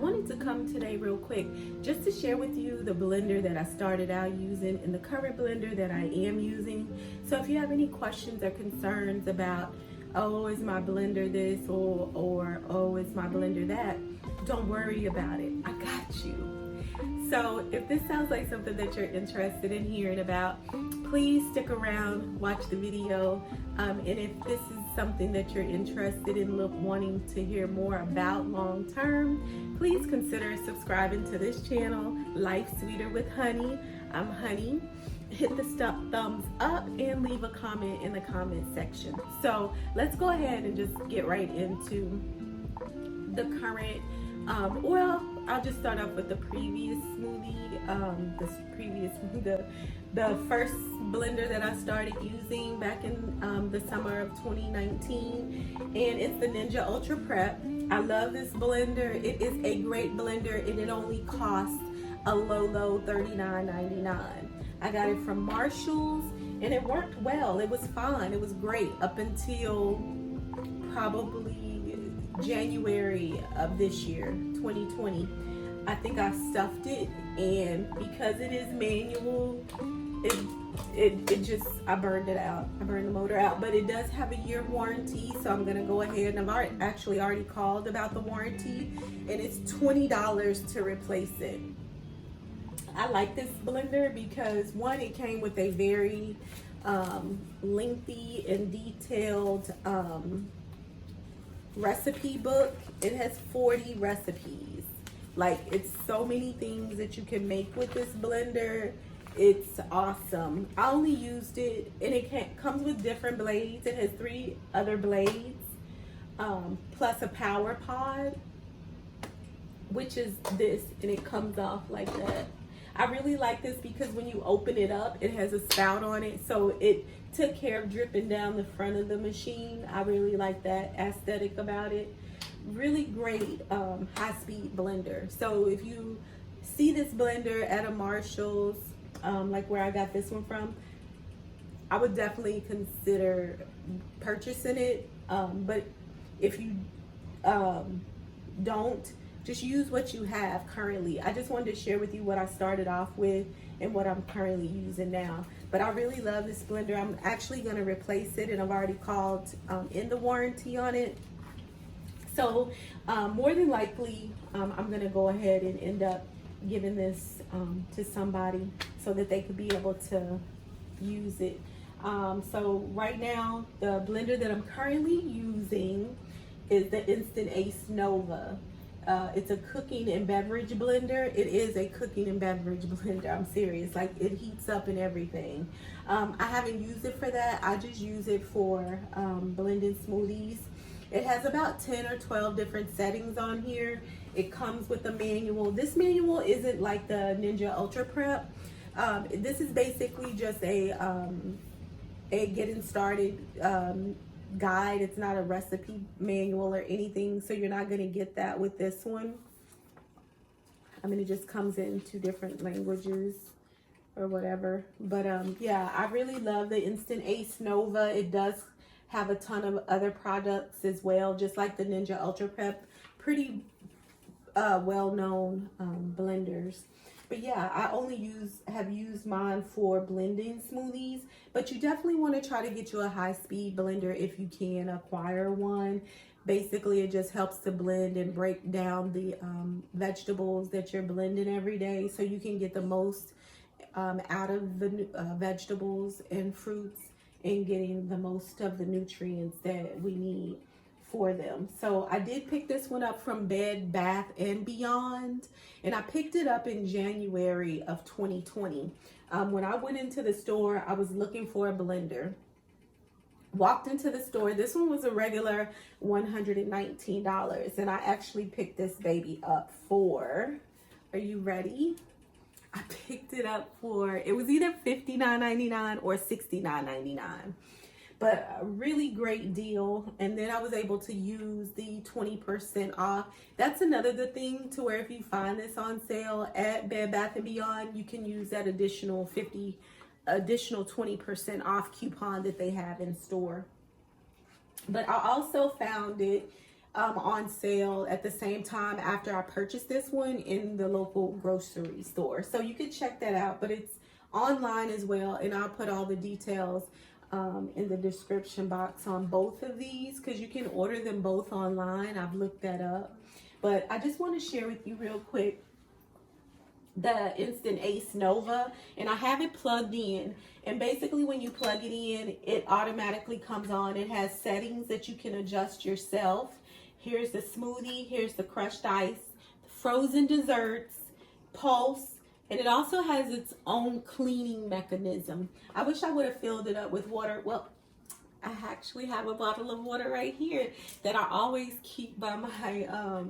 wanted to come today real quick just to share with you the blender that I started out using and the current blender that I am using. So if you have any questions or concerns about, oh, is my blender this, or oh, is my blender that, don't worry about it. I got you. So if this sounds like something that you're interested in hearing about, please stick around, watch the video. And if this is something that you're interested in wanting to hear more about long term, please consider subscribing to this channel, Life Sweeter with Honey. I'm Honey. Hit the thumbs up and leave a comment in the comment section. So let's go ahead and just get right into the current, I'll just start off with the previous smoothie, the first blender that I started using back in the summer of 2019, and it's the Ninja Ultra Prep. I love this blender. It is a great blender, and it only costs a low $39.99. I got it from Marshall's, and it worked well. It was fine. It was great up until probably January of this year, 2020. I think I stuffed it, and because it is manual, I burned it out. I burned the motor out, but it does have a year warranty, so I'm gonna go ahead, and I've actually already called about the warranty, and it's $20 to replace it. I like this blender because, one, it came with a very lengthy and detailed recipe book. It has 40 recipes. Like, it's so many things that you can make with this blender. It's awesome. I only used it, and it comes with different blades. It has 3 other blades, plus a power pod, which is this, and it comes off like that. I really like this because when you open it up, it has a spout on it, so it took care of dripping down the front of the machine. I really like that aesthetic about it. Really great high-speed blender. So if you see this blender at a Marshall's, like where I got this one from, I would definitely consider purchasing it. But if you don't, just use what you have currently. I just wanted to share with you what I started off with and what I'm currently using now. But I really love this blender. I'm actually going to replace it, and I've already called in the warranty on it. So more than likely, I'm going to go ahead and end up giving this to somebody so that they could be able to use it. So right now, the blender that I'm currently using is the Instant Ace Nova. It's a cooking and beverage blender. It is a cooking and beverage blender. I'm serious. Like, it heats up and everything. I haven't used it for that. I just use it for blending smoothies. It has about 10 or 12 different settings on here. It comes with a manual. This manual isn't like the Ninja Ultra Prep. This is basically just a getting started guide. It's not a recipe manual or anything, so you're not going to get that with this one. I mean, it just comes in 2 different languages or whatever. But yeah, I really love the Instant Ace Nova. It does have a ton of other products as well, just like the Ninja Ultra Prep. Pretty well-known blenders. But yeah, I only have used mine for blending smoothies, but you definitely want to try to get you a high-speed blender if you can acquire one. Basically, it just helps to blend and break down the vegetables that you're blending every day, so you can get the most out of the vegetables and fruits, and getting the most of the nutrients that we need for them. So I did pick this one up from Bed Bath & Beyond, and I picked it up in January of 2020. When I went into the store, I was looking for a blender. Walked into the store. This one was a regular $119, and I actually picked this baby up for, are you ready? I picked it up for, it was either $59.99 or $69.99, but a really great deal. And then I was able to use the 20% off. That's another good thing, to where if you find this on sale at Bed Bath & Beyond, you can use that additional 20% off coupon that they have in store. But I also found it on sale at the same time after I purchased this one in the local grocery store. So you can check that out, but it's online as well, and I'll put all the details in the description box on both of these, because you can order them both online. I've looked that up, but I just want to share with you real quick the Instant Ace Nova, and I have it plugged in, and basically when you plug it in, it automatically comes on. It has settings that you can adjust yourself. Here's the smoothie, here's the crushed ice, frozen desserts, pulse, and it also has its own cleaning mechanism. I wish I would have filled it up with water. Well, I actually have a bottle of water right here that I always keep by my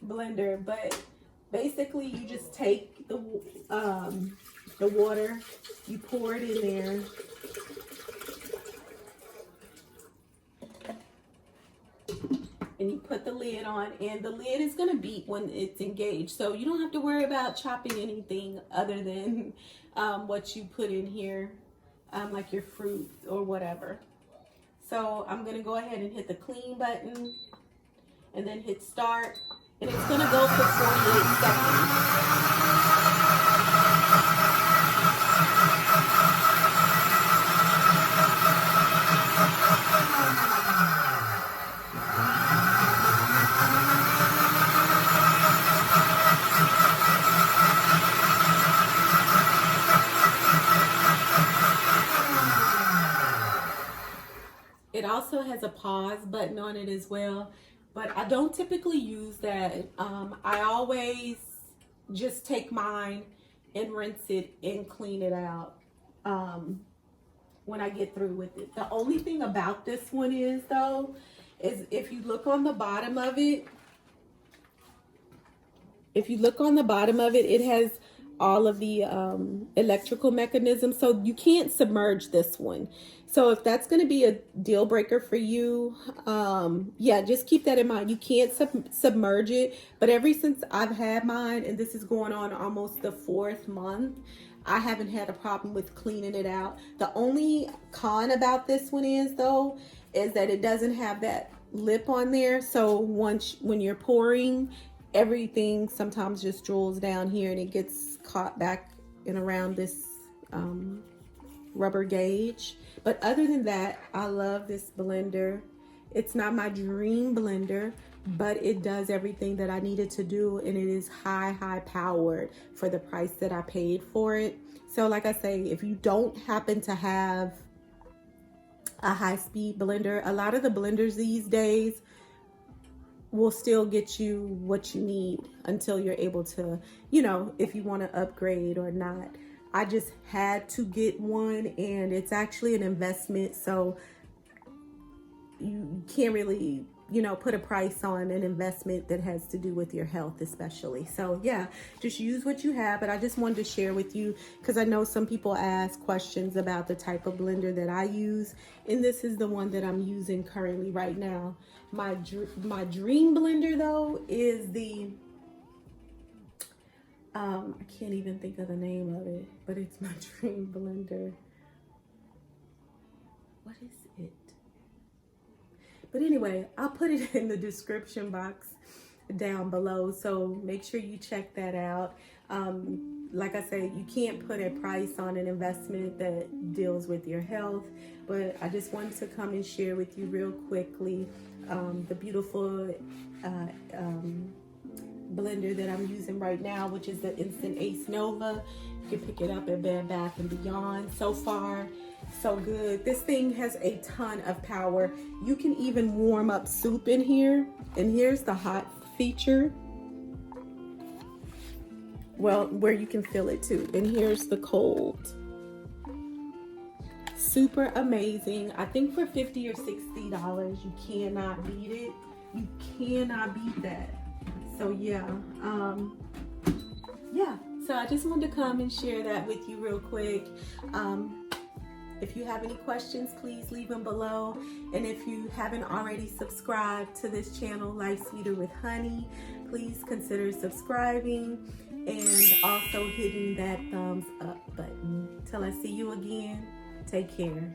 blender, but basically you just take the water, you pour it in there, and you put the lid on, and the lid is going to beep when it's engaged, so you don't have to worry about chopping anything other than what you put in here, like your fruit or whatever. So I'm going to go ahead and hit the clean button and then hit start, and it's going to go for 48 seconds. It also has a pause button on it as well, but I don't typically use that. I always just take mine and rinse it and clean it out when I get through with it. The only thing about this one is, though, is if you look on the bottom of it, it has all of the electrical mechanisms, so you can't submerge this one. So if that's going to be a deal breaker for you, yeah, just keep that in mind. You can't submerge it, but ever since I've had mine, and this is going on almost the 4th month, I haven't had a problem with cleaning it out. The only con about this one is, though, is that it doesn't have that lip on there, so when you're pouring, everything sometimes just drools down here and it gets caught back and around this rubber gauge. But other than that, I love this blender. It's not my dream blender, but it does everything that I needed to do, and it is high powered for the price that I paid for it. So like I say, if you don't happen to have a high-speed blender, a lot of the blenders these days will still get you what you need until you're able to, you know, if you want to upgrade or not. I just had to get one, and it's actually an investment, so you can't really, you know, put a price on an investment that has to do with your health especially. So yeah, just use what you have. But I just wanted to share with you because I know some people ask questions about the type of blender that I use, and this is the one that I'm using currently right now. My dream blender, though, is the I can't even think of the name of it, but it's my dream blender. What is it? But anyway, I'll put it in the description box down below, so make sure you check that out. Like I said, you can't put a price on an investment that deals with your health, but I just wanted to come and share with you real quickly the beautiful blender that I'm using right now, which is the Instant Ace Nova. You can pick it up at Bed Bath & Beyond. So far, so good. This thing has a ton of power. You can even warm up soup in here, and here's the hot feature, well, where you can feel it too, and here's the cold. Super amazing. I think for $50 or $60 you cannot beat it. You cannot beat that. So yeah, so I just wanted to come and share that with you real quick. If you have any questions, please leave them below. And if you haven't already subscribed to this channel, Life Sweeter with Honey, please consider subscribing and also hitting that thumbs up button. Till I see you again, take care.